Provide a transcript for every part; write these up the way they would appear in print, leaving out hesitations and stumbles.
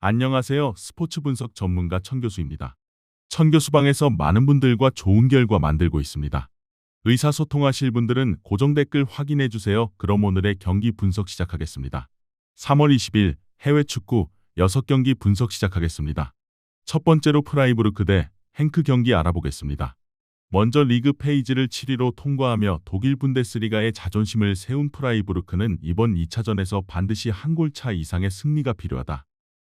안녕하세요. 스포츠 분석 전문가 천교수입니다. 천교수방에서 많은 분들과 좋은 결과 만들고 있습니다. 의사소통하실 분들은 고정 댓글 확인해 주세요. 그럼 오늘의 경기 분석 시작하겠습니다. 3월 20일 해외 축구 6경기 분석 시작하겠습니다. 첫 번째로 프라이부르크 대 행크 경기 알아보겠습니다. 먼저 리그 페이지를 7위로 통과하며 독일 분데스리가의 자존심을 세운 프라이부르크는 이번 2차전에서 반드시 한 골 차 이상의 승리가 필요하다.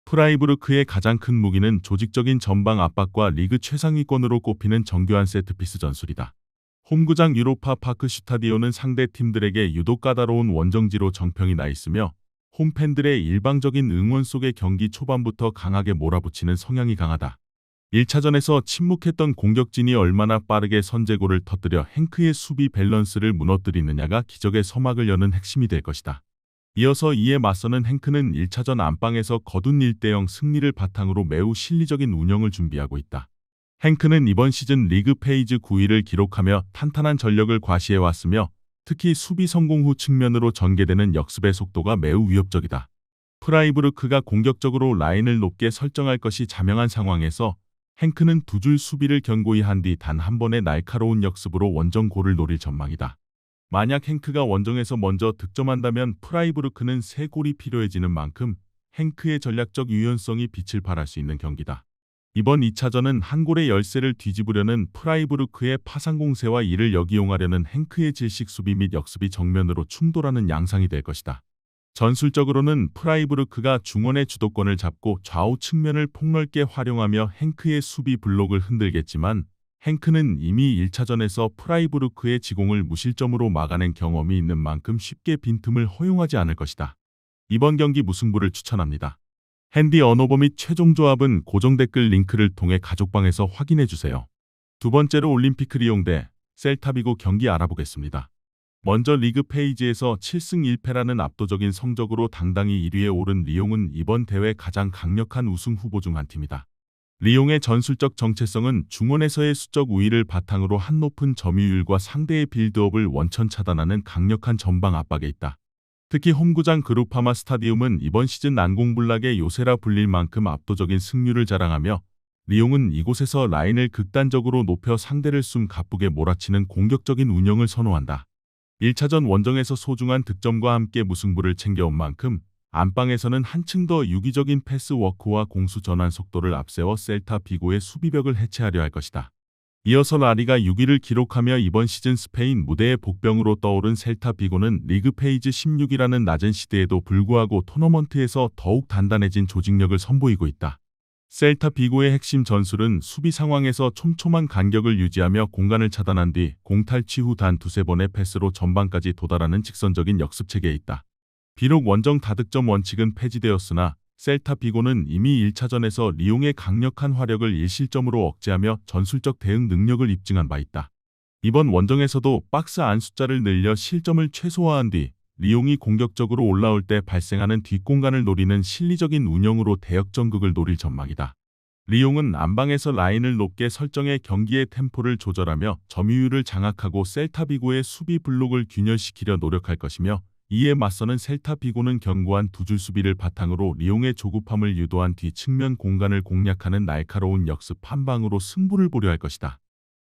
프라이부르크의 가장 큰 무기는 조직적인 전방 압박과 리그 최상위권으로 꼽히는 정교한 세트피스 전술이다. 홈구장 유로파 파크 슈타디오는 상대 팀들에게 유독 까다로운 원정지로 정평이 나 있으며 홈팬들의 일방적인 응원 속에 경기 초반부터 강하게 몰아붙이는 성향이 강하다. 1차전에서 침묵했던 공격진이 얼마나 빠르게 선제골을 터뜨려 행크의 수비 밸런스를 무너뜨리느냐가 기적의 서막을 여는 핵심이 될 것이다. 이어서 이에 맞서는 행크는 1차전 안방에서 거둔 1대0 승리를 바탕으로 매우 실리적인 운영을 준비하고 있다. 행크는 이번 시즌 리그 페이지 9위를 기록하며 탄탄한 전력을 과시해왔으며 특히 수비 성공 후 측면으로 전개되는 역습의 속도가 매우 위협적이다. 프라이부르크가 공격적으로 라인을 높게 설정할 것이 자명한 상황에서 행크는 두 줄 수비를 견고히 한 뒤 단 한 번의 날카로운 역습으로 원정 골을 노릴 전망이다. 만약 행크가 원정에서 먼저 득점한다면 프라이부르크는 3골이 필요해지는 만큼 행크의 전략적 유연성이 빛을 발할 수 있는 경기다. 이번 2차전은 한 골의 열세를 뒤집으려는 프라이부르크의 파상 공세와 이를 역이용하려는 행크의 질식 수비 및 역습이 정면으로 충돌하는 양상이 될 것이다. 전술적으로는 프라이부르크가 중원의 주도권을 잡고 좌우 측면을 폭넓게 활용하며 행크의 수비 블록을 흔들겠지만 행크는 이미 1차전에서 프라이부르크의 지공을 무실점으로 막아낸 경험이 있는 만큼 쉽게 빈틈을 허용하지 않을 것이다. 이번 경기 무승부를 추천합니다. 핸디 언어버 및 최종 조합은 고정 댓글 링크를 통해 가족방에서 확인해주세요. 두 번째로 올림피크 리옹 대 셀타비고 경기 알아보겠습니다. 먼저 리그 페이지에서 7승 1패라는 압도적인 성적으로 당당히 1위에 오른 리옹은 이번 대회 가장 강력한 우승 후보 중 한 팀이다. 리옹의 전술적 정체성은 중원에서의 수적 우위를 바탕으로 한 높은 점유율과 상대의 빌드업을 원천 차단하는 강력한 전방 압박에 있다. 특히 홈구장 그루파마 스타디움은 이번 시즌 난공불락의 요새라 불릴 만큼 압도적인 승률을 자랑하며 리옹은 이곳에서 라인을 극단적으로 높여 상대를 숨가쁘게 몰아치는 공격적인 운영을 선호한다. 1차전 원정에서 소중한 득점과 함께 무승부를 챙겨온 만큼 안방에서는 한층 더 유기적인 패스 워크와 공수 전환 속도를 앞세워 셀타 비고의 수비벽을 해체하려 할 것이다. 이어서 라리가 6위를 기록하며 이번 시즌 스페인 무대의 복병으로 떠오른 셀타 비고는 리그 페이지 16위라는 낮은 시대에도 불구하고 토너먼트에서 더욱 단단해진 조직력을 선보이고 있다. 셀타 비고의 핵심 전술은 수비 상황에서 촘촘한 간격을 유지하며 공간을 차단한 뒤 공탈취 후 단 두세 번의 패스로 전방까지 도달하는 직선적인 역습 체계에 있다. 비록 원정 다득점 원칙은 폐지되었으나 셀타 비고는 이미 1차전에서 리옹의 강력한 화력을 1실점으로 억제하며 전술적 대응 능력을 입증한 바 있다. 이번 원정에서도 박스 안 숫자를 늘려 실점을 최소화한 뒤 리옹이 공격적으로 올라올 때 발생하는 뒷공간을 노리는 실리적인 운영으로 대역전극을 노릴 전망이다. 리옹은 안방에서 라인을 높게 설정해 경기의 템포를 조절하며 점유율을 장악하고 셀타 비고의 수비 블록을 균열시키려 노력할 것이며 이에 맞서는 셀타 비고는 견고한 두 줄 수비를 바탕으로 리옹의 조급함을 유도한 뒤 측면 공간을 공략하는 날카로운 역습 한 방으로 승부를 보려 할 것이다.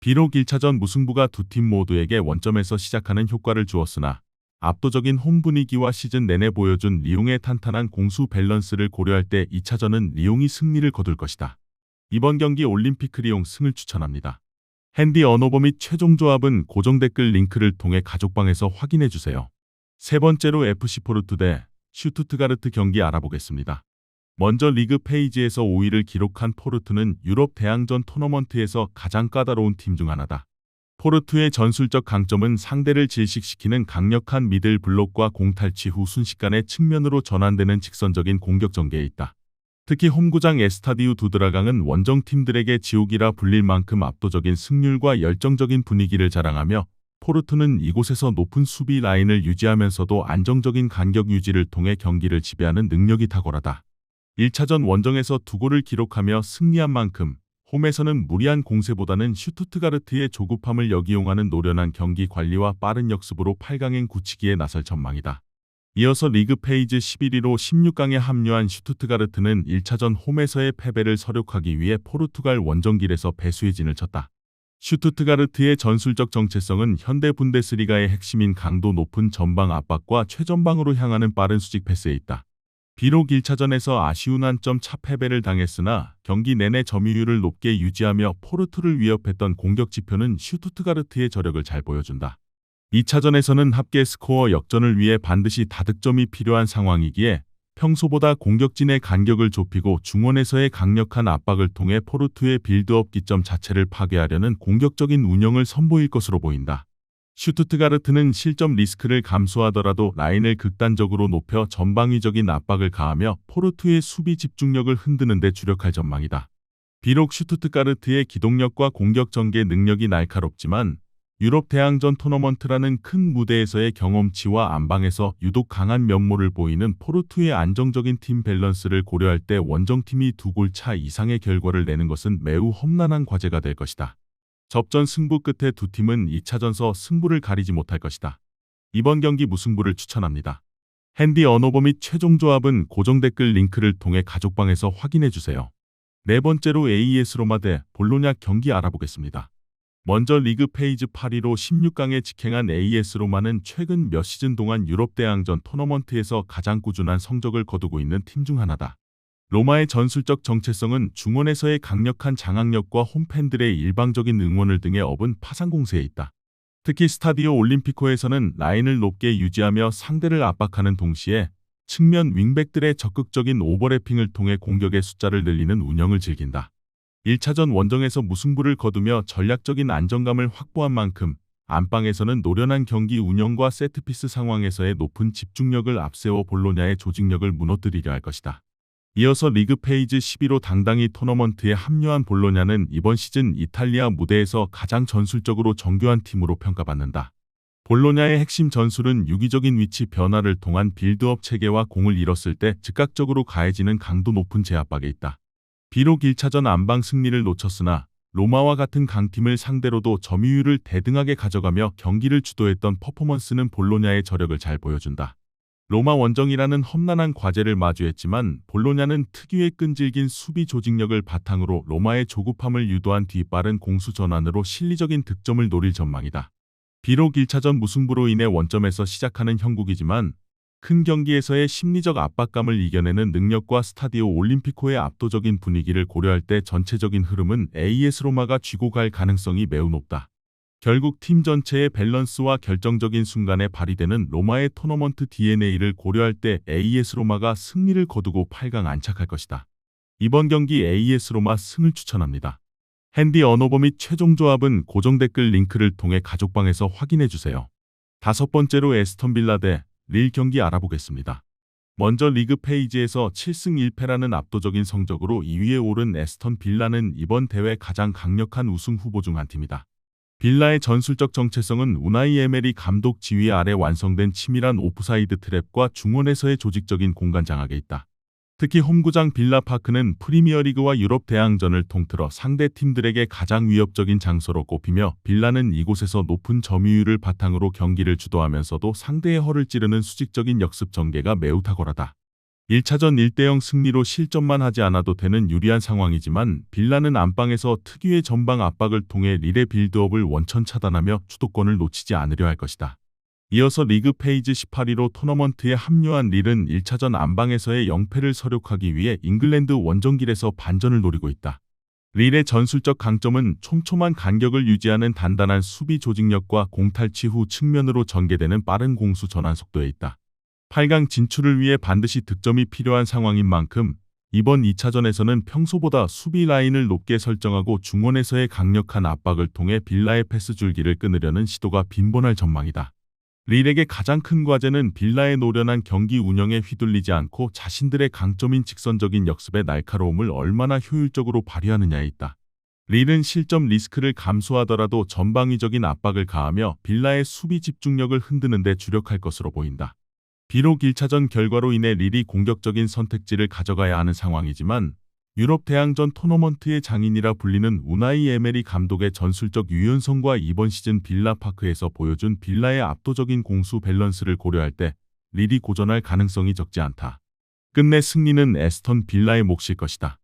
비록 1차전 무승부가 두 팀 모두에게 원점에서 시작하는 효과를 주었으나 압도적인 홈 분위기와 시즌 내내 보여준 리옹의 탄탄한 공수 밸런스를 고려할 때 2차전은 리옹이 승리를 거둘 것이다. 이번 경기 올림피크 리옹 승을 추천합니다. 핸디 언어버 및 최종 조합은 고정 댓글 링크를 통해 가족방에서 확인해주세요. 세 번째로 FC 포르투 대 슈투트가르트 경기 알아보겠습니다. 먼저 리그 페이지에서 5위를 기록한 포르투는 유럽 대항전 토너먼트에서 가장 까다로운 팀 중 하나다. 포르투의 전술적 강점은 상대를 질식시키는 강력한 미들 블록과 공탈취 후 순식간에 측면으로 전환되는 직선적인 공격 전개에 있다. 특히 홈구장 에스타디우 두드라강은 원정팀들에게 지옥이라 불릴 만큼 압도적인 승률과 열정적인 분위기를 자랑하며 포르투는 이곳에서 높은 수비 라인을 유지하면서도 안정적인 간격 유지를 통해 경기를 지배하는 능력이 탁월하다. 1차전 원정에서 2골을 기록하며 승리한 만큼 홈에서는 무리한 공세보다는 슈투트가르트의 조급함을 역이용하는 노련한 경기 관리와 빠른 역습으로 8강행 굳히기에 나설 전망이다. 이어서 리그 페이지 11위로 16강에 합류한 슈투트가르트는 1차전 홈에서의 패배를 서력하기 위해 포르투갈 원정길에서 배수의 진을 쳤다. 슈투트가르트의 전술적 정체성은 현대 분데스리가의 핵심인 강도 높은 전방 압박과 최전방으로 향하는 빠른 수직 패스에 있다. 비록 1차전에서 아쉬운 한 점 차 패배를 당했으나 경기 내내 점유율을 높게 유지하며 포르투를 위협했던 공격 지표는 슈투트가르트의 저력을 잘 보여준다. 2차전에서는 합계 스코어 역전을 위해 반드시 다득점이 필요한 상황이기에 평소보다 공격진의 간격을 좁히고 중원에서의 강력한 압박을 통해 포르투의 빌드업 기점 자체를 파괴하려는 공격적인 운영을 선보일 것으로 보인다. 슈투트가르트는 실점 리스크를 감수하더라도 라인을 극단적으로 높여 전방위적인 압박을 가하며 포르투의 수비 집중력을 흔드는 데 주력할 전망이다. 비록 슈투트가르트의 기동력과 공격 전개 능력이 날카롭지만 유럽 대항전 토너먼트라는 큰 무대에서의 경험치와 안방에서 유독 강한 면모를 보이는 포르투의 안정적인 팀 밸런스를 고려할 때 원정팀이 2골 차 이상의 결과를 내는 것은 매우 험난한 과제가 될 것이다. 접전 승부 끝에 두 팀은 2차전서 승부를 가리지 못할 것이다. 이번 경기 무승부를 추천합니다. 핸디 언어버 및 최종 조합은 고정 댓글 링크를 통해 가족방에서 확인해주세요. 네 번째로 AS 로마 대 볼로냐 경기 알아보겠습니다. 먼저 리그 페이지 8위로 16강에 직행한 AS 로마는 최근 몇 시즌 동안 유럽 대항전 토너먼트에서 가장 꾸준한 성적을 거두고 있는 팀 중 하나다. 로마의 전술적 정체성은 중원에서의 강력한 장악력과 홈팬들의 일방적인 응원을 등에 업은 파상 공세에 있다. 특히 스타디오 올림피코에서는 라인을 높게 유지하며 상대를 압박하는 동시에 측면 윙백들의 적극적인 오버래핑을 통해 공격의 숫자를 늘리는 운영을 즐긴다. 1차전 원정에서 무승부를 거두며 전략적인 안정감을 확보한 만큼 안방에서는 노련한 경기 운영과 세트피스 상황에서의 높은 집중력을 앞세워 볼로냐의 조직력을 무너뜨리려 할 것이다. 이어서 리그 페이지 12로 당당히 토너먼트에 합류한 볼로냐는 이번 시즌 이탈리아 무대에서 가장 전술적으로 정교한 팀으로 평가받는다. 볼로냐의 핵심 전술은 유기적인 위치 변화를 통한 빌드업 체계와 공을 잃었을 때 즉각적으로 가해지는 강도 높은 제압박에 있다. 비록 1차전 안방 승리를 놓쳤으나 로마와 같은 강팀을 상대로도 점유율을 대등하게 가져가며 경기를 주도했던 퍼포먼스는 볼로냐의 저력을 잘 보여준다. 로마 원정이라는 험난한 과제를 마주했지만 볼로냐는 특유의 끈질긴 수비 조직력을 바탕으로 로마의 조급함을 유도한 뒤 빠른 공수 전환으로 실리적인 득점을 노릴 전망이다. 비록 1차전 무승부로 인해 원점에서 시작하는 형국이지만 큰 경기에서의 심리적 압박감을 이겨내는 능력과 스타디오 올림피코의 압도적인 분위기를 고려할 때 전체적인 흐름은 AS 로마가 쥐고 갈 가능성이 매우 높다. 결국 팀 전체의 밸런스와 결정적인 순간에 발휘되는 로마의 토너먼트 DNA를 고려할 때 AS 로마가 승리를 거두고 8강 안착할 것이다. 이번 경기 AS 로마 승을 추천합니다. 핸디 언어버 및 최종 조합은 고정 댓글 링크를 통해 가족방에서 확인해주세요. 다섯 번째로 에스턴 빌라 대 릴 경기 알아보겠습니다. 먼저 리그 페이지에서 7승 1패라는 압도적인 성적으로 2위에 오른 에스턴 빌라는 이번 대회 가장 강력한 우승 후보 중 한 팀이다. 빌라의 전술적 정체성은 우나이 에메리 감독 지휘 아래 완성된 치밀한 오프사이드 트랩과 중원에서의 조직적인 공간 장악에 있다. 특히 홈구장 빌라파크는 프리미어리그와 유럽 대항전을 통틀어 상대 팀들에게 가장 위협적인 장소로 꼽히며 빌라는 이곳에서 높은 점유율을 바탕으로 경기를 주도하면서도 상대의 허를 찌르는 수직적인 역습 전개가 매우 탁월하다. 1차전 1대0 승리로 실점만 하지 않아도 되는 유리한 상황이지만 빌라는 안방에서 특유의 전방 압박을 통해 릴의 빌드업을 원천 차단하며 주도권을 놓치지 않으려 할 것이다. 이어서 리그 페이지 18위로 토너먼트에 합류한 릴은 1차전 안방에서의 0패를 서력하기 위해 잉글랜드 원정길에서 반전을 노리고 있다. 릴의 전술적 강점은 촘촘한 간격을 유지하는 단단한 수비 조직력과 공탈취 후 측면으로 전개되는 빠른 공수 전환 속도에 있다. 8강 진출을 위해 반드시 득점이 필요한 상황인 만큼 이번 2차전에서는 평소보다 수비 라인을 높게 설정하고 중원에서의 강력한 압박을 통해 빌라의 패스 줄기를 끊으려는 시도가 빈번할 전망이다. 릴에게 가장 큰 과제는 빌라의 노련한 경기 운영에 휘둘리지 않고 자신들의 강점인 직선적인 역습의 날카로움을 얼마나 효율적으로 발휘하느냐에 있다. 릴은 실점 리스크를 감수하더라도 전방위적인 압박을 가하며 빌라의 수비 집중력을 흔드는 데 주력할 것으로 보인다. 비록 1차전 결과로 인해 릴이 공격적인 선택지를 가져가야 하는 상황이지만 유럽 대항전 토너먼트의 장인이라 불리는 우나이 에메리 감독의 전술적 유연성과 이번 시즌 빌라파크에서 보여준 빌라의 압도적인 공수 밸런스를 고려할 때 릴이 고전할 가능성이 적지 않다. 끝내 승리는 에스턴 빌라의 몫일 것이다.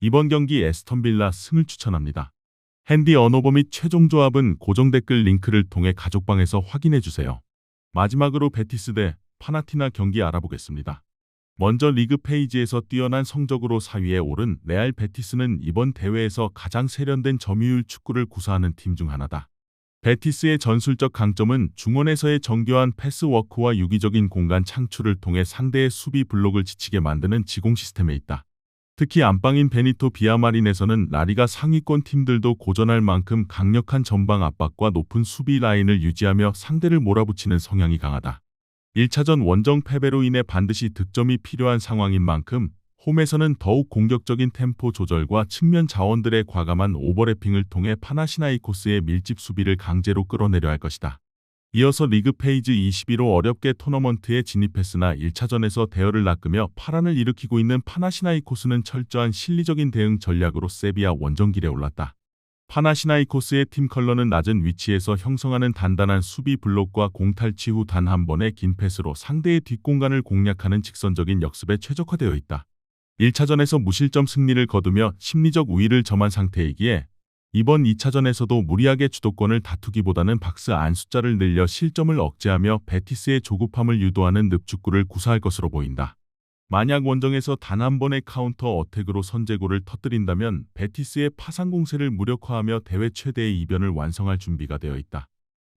이번 경기 에스턴 빌라 승을 추천합니다. 핸디 언어버 및 최종 조합은 고정 댓글 링크를 통해 가족방에서 확인해 주세요. 마지막으로 베티스 대 파나티나 경기 알아보겠습니다. 먼저 리그 페이지에서 뛰어난 성적으로 4위에 오른 레알 베티스는 이번 대회에서 가장 세련된 점유율 축구를 구사하는 팀 중 하나다. 베티스의 전술적 강점은 중원에서의 정교한 패스워크와 유기적인 공간 창출을 통해 상대의 수비 블록을 지치게 만드는 지공 시스템에 있다. 특히 안방인 베니토 비아마린에서는 라리가 상위권 팀들도 고전할 만큼 강력한 전방 압박과 높은 수비 라인을 유지하며 상대를 몰아붙이는 성향이 강하다. 1차전 원정 패배로 인해 반드시 득점이 필요한 상황인 만큼 홈에서는 더욱 공격적인 템포 조절과 측면 자원들의 과감한 오버래핑을 통해 파나시나이코스의 밀집 수비를 강제로 끌어내려 할 것이다. 이어서 리그 페이지 21호 어렵게 토너먼트에 진입했으나 1차전에서 대열을 낚으며 파란을 일으키고 있는 파나시나이코스는 철저한 실리적인 대응 전략으로 세비야 원정길에 올랐다. 파나시나이코스의 팀 컬러는 낮은 위치에서 형성하는 단단한 수비 블록과 공탈취 후 단 한 번의 긴 패스로 상대의 뒷공간을 공략하는 직선적인 역습에 최적화되어 있다. 1차전에서 무실점 승리를 거두며 심리적 우위를 점한 상태이기에 이번 2차전에서도 무리하게 주도권을 다투기보다는 박스 안 숫자를 늘려 실점을 억제하며 베티스의 조급함을 유도하는 늪축구를 구사할 것으로 보인다. 만약 원정에서 단 한 번의 카운터 어택으로 선제골을 터뜨린다면 베티스의 파상 공세를 무력화하며 대회 최대의 이변을 완성할 준비가 되어 있다.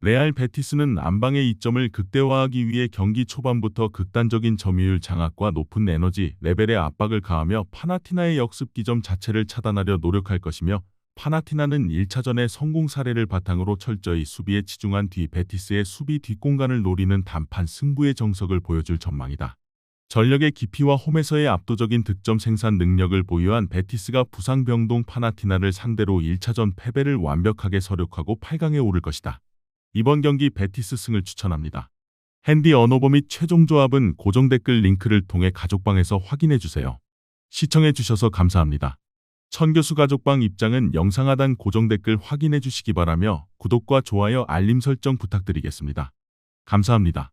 레알 베티스는 안방의 이점을 극대화하기 위해 경기 초반부터 극단적인 점유율 장악과 높은 에너지 레벨의 압박을 가하며 파나티나의 역습 기점 자체를 차단하려 노력할 것이며 파나티나는 1차전의 성공 사례를 바탕으로 철저히 수비에 치중한 뒤 베티스의 수비 뒷공간을 노리는 단판 승부의 정석을 보여줄 전망이다. 전력의 깊이와 홈에서의 압도적인 득점 생산 능력을 보유한 베티스가 부상 병동 파나티나를 상대로 1차전 패배를 완벽하게 서력하고 8강에 오를 것이다. 이번 경기 베티스 승을 추천합니다. 핸디 언어버 및 최종 조합은 고정 댓글 링크를 통해 가족방에서 확인해 주세요. 시청해 주셔서 감사합니다. 천교수 가족방 입장은 영상 하단 고정 댓글 확인해 주시기 바라며 구독과 좋아요 알림 설정 부탁드리겠습니다. 감사합니다.